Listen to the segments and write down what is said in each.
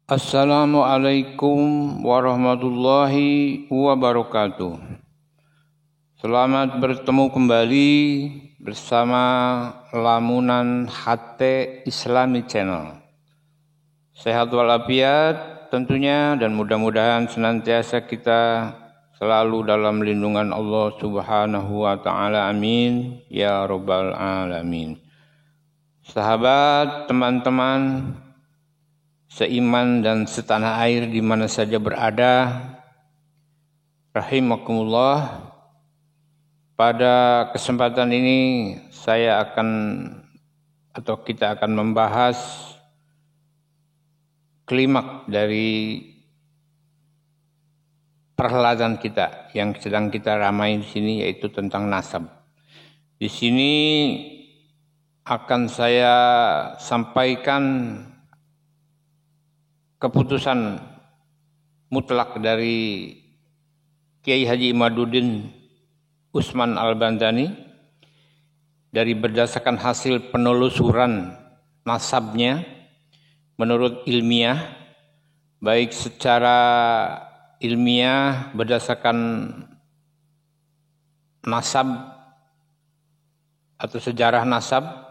Assalamualaikum warahmatullahi wabarakatuh. Selamat bertemu kembali bersama lamunan HT Islami Channel. Sehat walafiat tentunya, dan mudah-mudahan senantiasa kita selalu dalam lindungan Allah Subhanahu wa taala. Amin ya rabbal alamin. Sahabat, teman-teman seiman dan setanah air di mana saja berada, rahimakumullah. Pada kesempatan ini kita akan membahas klimaks dari perhelatan kita yang sedang kita ramai di sini, yaitu tentang nasab. Di sini akan saya sampaikan keputusan mutlak dari Kiai Haji Imaduddin Usman Al-Bantani dari berdasarkan hasil penelusuran nasabnya menurut ilmiah, baik secara ilmiah berdasarkan nasab atau sejarah nasab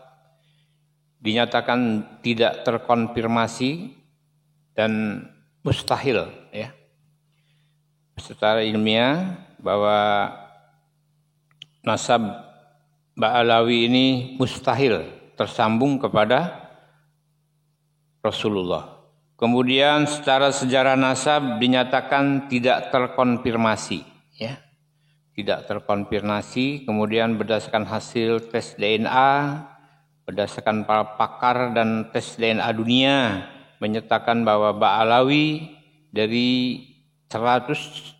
dinyatakan tidak terkonfirmasi dan mustahil, ya, secara ilmiah, bahwa nasab Ba'alawi ini mustahil tersambung kepada Rasulullah. Kemudian secara sejarah nasab dinyatakan tidak terkonfirmasi, ya, tidak terkonfirmasi. Kemudian berdasarkan hasil tes DNA, berdasarkan para pakar dan tes DNA dunia menyatakan bahwa Ba'alawi dari 130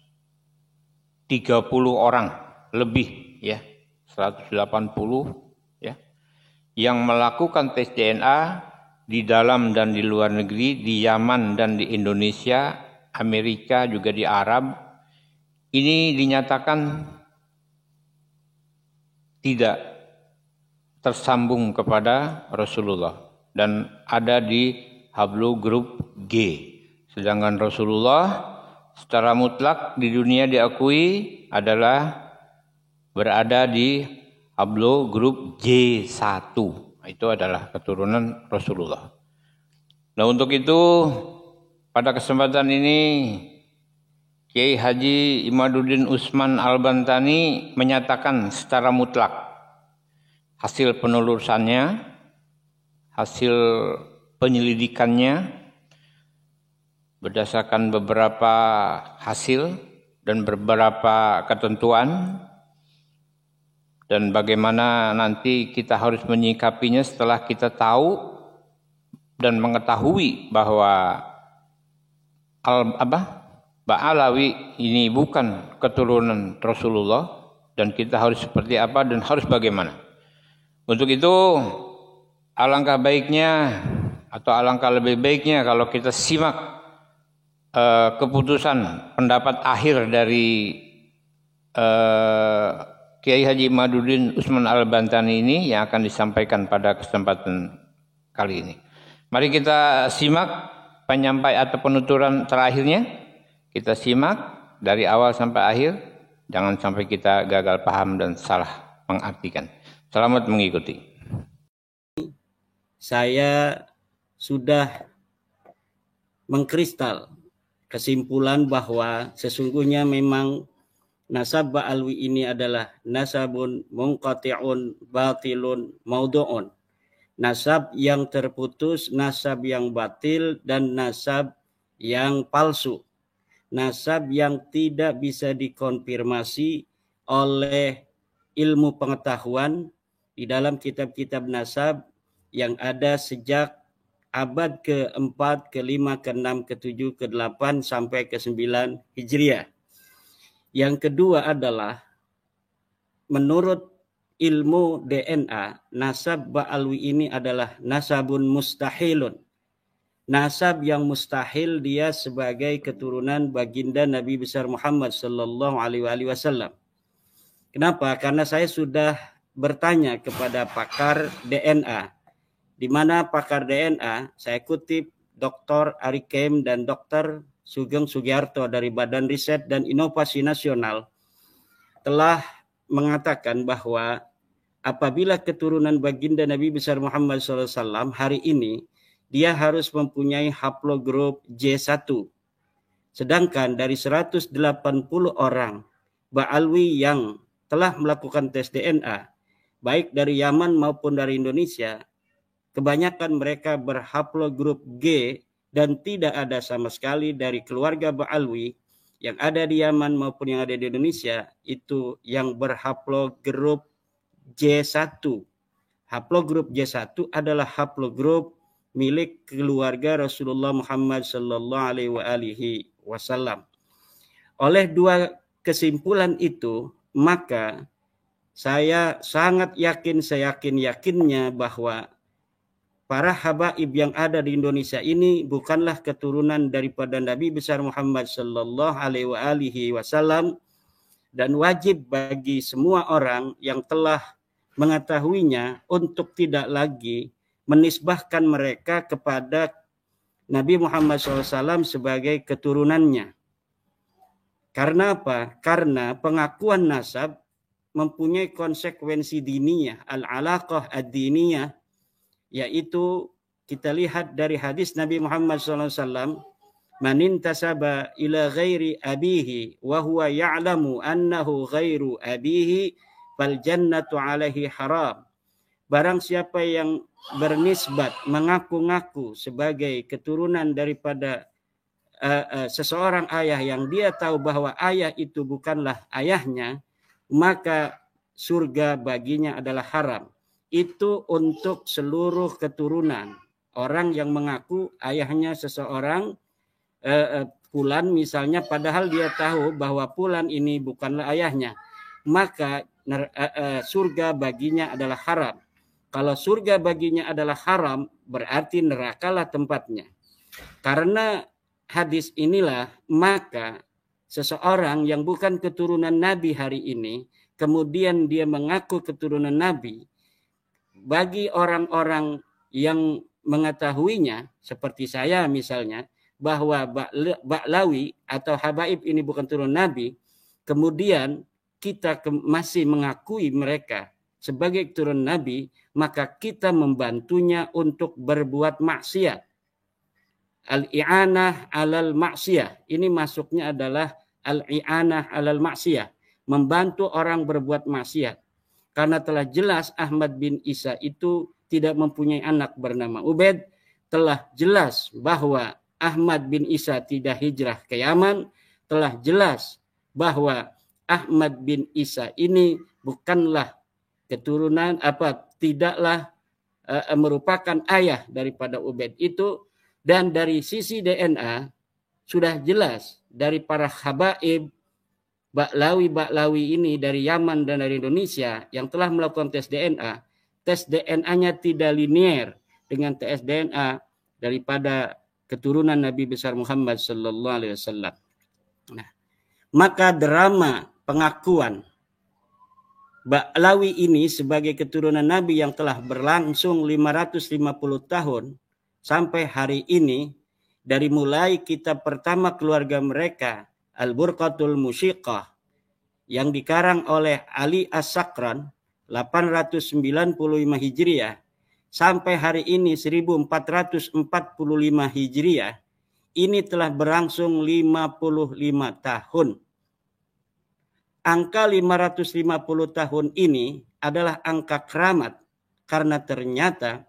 orang lebih, ya, 180, ya, yang melakukan tes DNA di dalam dan di luar negeri, di Yaman dan di Indonesia, Amerika, juga di Arab, ini dinyatakan tidak tersambung kepada Rasulullah dan ada di Hablu grup G. Sedangkan Rasulullah secara mutlak di dunia diakui adalah berada di Hablu grup J1. Itu adalah keturunan Rasulullah. Nah, untuk itu pada kesempatan ini Kiai Haji Imaduddin Usman Al-Bantani menyatakan secara mutlak hasil penelusurannya, hasil penyelidikannya berdasarkan beberapa hasil dan beberapa ketentuan, dan bagaimana nanti kita harus menyikapinya setelah kita tahu dan mengetahui bahwa Ba'alawi ini bukan keturunan Rasulullah, dan kita harus seperti apa dan harus bagaimana. Untuk itu alangkah baiknya atau alangkah lebih baiknya kalau kita simak keputusan pendapat akhir dari Kiai Haji Imaduddin Usman Al-Bantani ini yang akan disampaikan pada kesempatan kali ini. Mari kita simak penyampaian atau penuturan terakhirnya. Kita simak dari awal sampai akhir. Jangan sampai kita gagal paham dan salah mengartikan. Selamat mengikuti. Saya sudah mengkristal kesimpulan bahwa sesungguhnya memang nasab Ba'alawi ini adalah nasabun munqati'un batilun maudu'un. Nasab yang terputus, nasab yang batil, dan nasab yang palsu. Nasab yang tidak bisa dikonfirmasi oleh ilmu pengetahuan di dalam kitab-kitab nasab yang ada sejak abad ke-4, ke-5, ke-6, ke-7, ke-8 sampai ke-9 Hijriah. Yang kedua adalah menurut ilmu DNA, nasab Ba'alawi ini adalah nasabun mustahilun. Nasab yang mustahil, dia sebagai keturunan baginda Nabi besar Muhammad sallallahu alaihi wasallam. Kenapa? Karena saya sudah bertanya kepada pakar DNA, di mana pakar DNA, saya kutip Dr. Ari Kem dan Dr. Sugeng Sugiarto dari Badan Riset dan Inovasi Nasional telah mengatakan bahwa apabila keturunan baginda Nabi besar Muhammad SAW hari ini, dia harus mempunyai haplogrup J1. Sedangkan dari 180 orang Ba'alwi yang telah melakukan tes DNA, baik dari Yaman maupun dari Indonesia, kebanyakan mereka berhaplogrup G dan tidak ada sama sekali dari keluarga Ba'alwi yang ada di Yaman maupun yang ada di Indonesia itu yang berhaplogrup J1. Haplogrup J1 adalah haplogrup milik keluarga Rasulullah Muhammad sallallahu alaihi wasallam. Oleh dua kesimpulan itu, maka saya sangat yakin, seyakin-yakinnya bahwa para habaib yang ada di Indonesia ini bukanlah keturunan daripada Nabi besar Muhammad sallallahu alaihi wasallam, dan wajib bagi semua orang yang telah mengetahuinya untuk tidak lagi menisbahkan mereka kepada Nabi Muhammad SAW sebagai keturunannya. Karena apa? Karena pengakuan nasab mempunyai konsekuensi diniyah, al-alaqah ad-diniyah, yaitu kita lihat dari hadis Nabi Muhammad SAW, man intasaba ila ghairi abihi wa huwa ya'lamu annahu ghairu abihi fal jannatu alaihi haram. Barang siapa yang bernisbat, mengaku-ngaku sebagai keturunan daripada seseorang ayah yang dia tahu bahwa ayah itu bukanlah ayahnya, maka surga baginya adalah haram. Itu untuk seluruh keturunan. Orang yang mengaku ayahnya seseorang, Fulan misalnya, padahal dia tahu bahwa Fulan ini bukanlah ayahnya, maka surga baginya adalah haram. Kalau surga baginya adalah haram, berarti nerakalah tempatnya. Karena hadis inilah, maka seseorang yang bukan keturunan Nabi hari ini, kemudian dia mengaku keturunan Nabi, bagi orang-orang yang mengetahuinya, seperti saya misalnya, bahwa Ba'lawi atau habaib ini bukan turun Nabi, kemudian kita masih mengakui mereka sebagai turun Nabi, maka kita membantunya untuk berbuat maksiat. Al-i'anah alal maksiyah. Ini masuknya adalah al-i'anah alal maksiyah. Membantu orang berbuat maksiat. Karena telah jelas Ahmad bin Isa itu tidak mempunyai anak bernama Ubaid. Telah jelas bahwa Ahmad bin Isa tidak hijrah ke Yaman. Telah jelas bahwa Ahmad bin Isa ini bukanlah keturunan, tidaklah merupakan ayah daripada Ubaid itu. Dan dari sisi DNA sudah jelas dari para habaib Ba'lawi ini dari Yaman dan dari Indonesia yang telah melakukan tes DNA-nya tidak linear dengan tes DNA daripada keturunan Nabi besar Muhammad sallallahu alaihi wasallam. Nah, maka drama pengakuan Ba'lawi ini sebagai keturunan Nabi yang telah berlangsung 550 tahun sampai hari ini, dari mulai kitab pertama keluarga mereka, Al-Burqatul Musyiqah, yang dikarang oleh Ali As-Sakran 895 Hijriah, sampai hari ini 1445 Hijriah, ini telah berlangsung 55 tahun. Angka 550 tahun ini adalah angka keramat, karena ternyata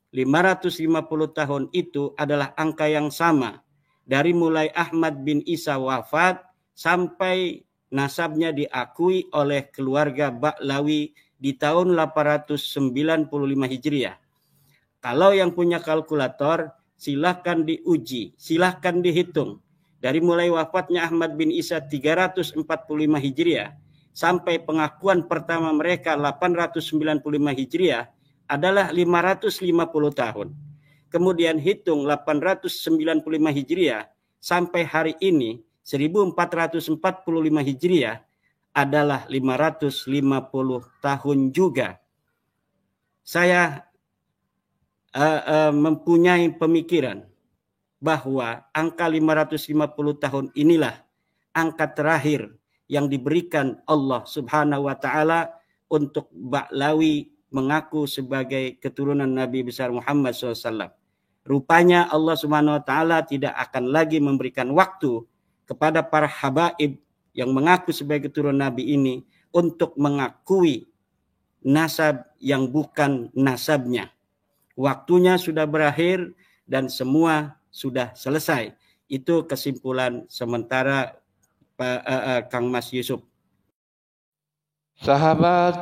550 tahun itu adalah angka yang sama dari mulai Ahmad bin Isa wafat sampai nasabnya diakui oleh keluarga Ba'lawi di tahun 895 Hijriah. Kalau yang punya kalkulator, silahkan diuji, silahkan dihitung. Dari mulai wafatnya Ahmad bin Isa 345 Hijriah sampai pengakuan pertama mereka 895 Hijriah adalah 550 tahun. Kemudian hitung 895 Hijriah sampai hari ini 1445 Hijriah adalah 550 tahun juga. Saya mempunyai pemikiran bahwa angka 550 tahun inilah angka terakhir yang diberikan Allah Subhanahu wa taala untuk Ba'lawi mengaku sebagai keturunan Nabi besar Muhammad SAW. Rupanya Allah Subhanahu wa taala tidak akan lagi memberikan waktu kepada para habaib yang mengaku sebagai keturunan Nabi ini untuk mengakui nasab yang bukan nasabnya. Waktunya sudah berakhir dan semua sudah selesai. Itu kesimpulan sementara Kang Mas Yusuf. Sahabat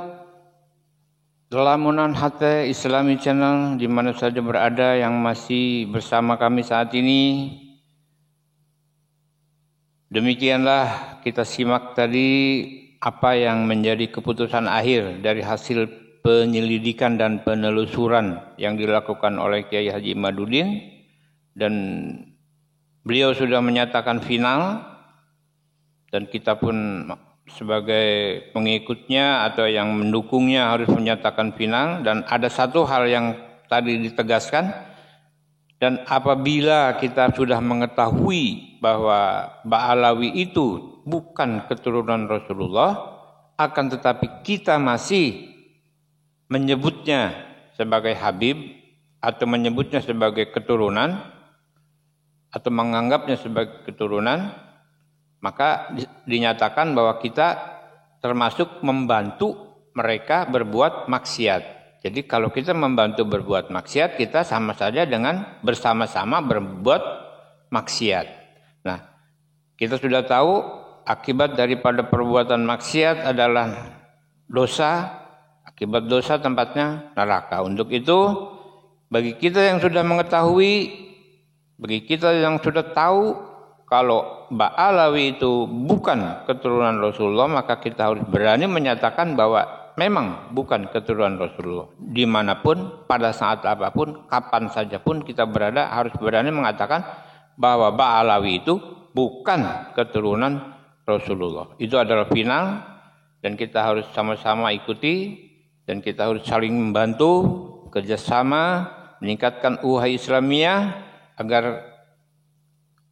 Lamunan Hati Islami Channel di mana saja berada yang masih bersama kami saat ini, demikianlah kita simak tadi apa yang menjadi keputusan akhir dari hasil penyelidikan dan penelusuran yang dilakukan oleh Kiai Haji Imaduddin, dan beliau sudah menyatakan final, dan kita pun sebagai pengikutnya atau yang mendukungnya harus menyatakan final. Dan ada satu hal yang tadi ditegaskan, dan apabila kita sudah mengetahui bahwa Ba'alawi itu bukan keturunan Rasulullah, akan tetapi kita masih menyebutnya sebagai Habib atau menyebutnya sebagai keturunan atau menganggapnya sebagai keturunan, maka dinyatakan bahwa kita termasuk membantu mereka berbuat maksiat. Jadi kalau kita membantu berbuat maksiat, kita sama saja dengan bersama-sama berbuat maksiat. Nah, kita sudah tahu akibat daripada perbuatan maksiat adalah dosa. Akibat dosa tempatnya neraka. Untuk itu, bagi kita yang sudah mengetahui, bagi kita yang sudah tahu kalau Ba'alawi itu bukan keturunan Rasulullah, maka kita harus berani menyatakan bahwa memang bukan keturunan Rasulullah. Dimanapun, pada saat apapun, kapan saja pun kita berada, harus berani mengatakan bahwa Ba'alawi itu bukan keturunan Rasulullah. Itu adalah final, dan kita harus sama-sama ikuti, dan kita harus saling membantu, kerjasama, meningkatkan ukhuwah Islamiyah, agar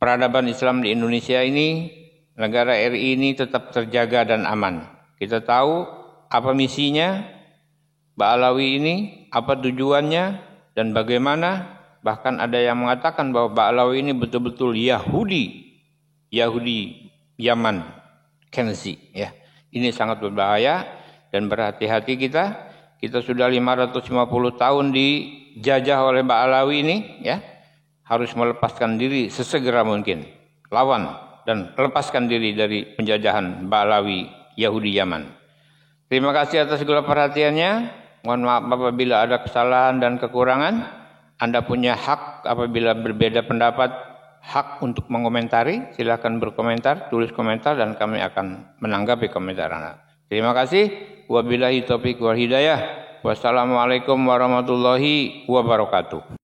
peradaban Islam di Indonesia ini, negara RI ini tetap terjaga dan aman. Kita tahu apa misinya Ba'alawi ini, apa tujuannya, dan bagaimana. Bahkan ada yang mengatakan bahwa Ba'alawi ini betul-betul Yahudi Yaman, Kenzi. Ya, ini sangat berbahaya dan berhati-hati kita. Kita sudah 550 tahun dijajah oleh Ba'alawi ini, ya. Harus melepaskan diri sesegera mungkin, lawan dan lepaskan diri dari penjajahan Ba'alawi Yahudi Yaman. Terima kasih atas segala perhatiannya. Mohon maaf apabila ada kesalahan dan kekurangan. Anda punya hak apabila berbeda pendapat, hak untuk mengomentari. Silakan berkomentar, tulis komentar, dan kami akan menanggapi komentar Anda. Terima kasih. Wabillahi taufiq wal hidayah. Wassalamualaikum warahmatullahi wabarakatuh.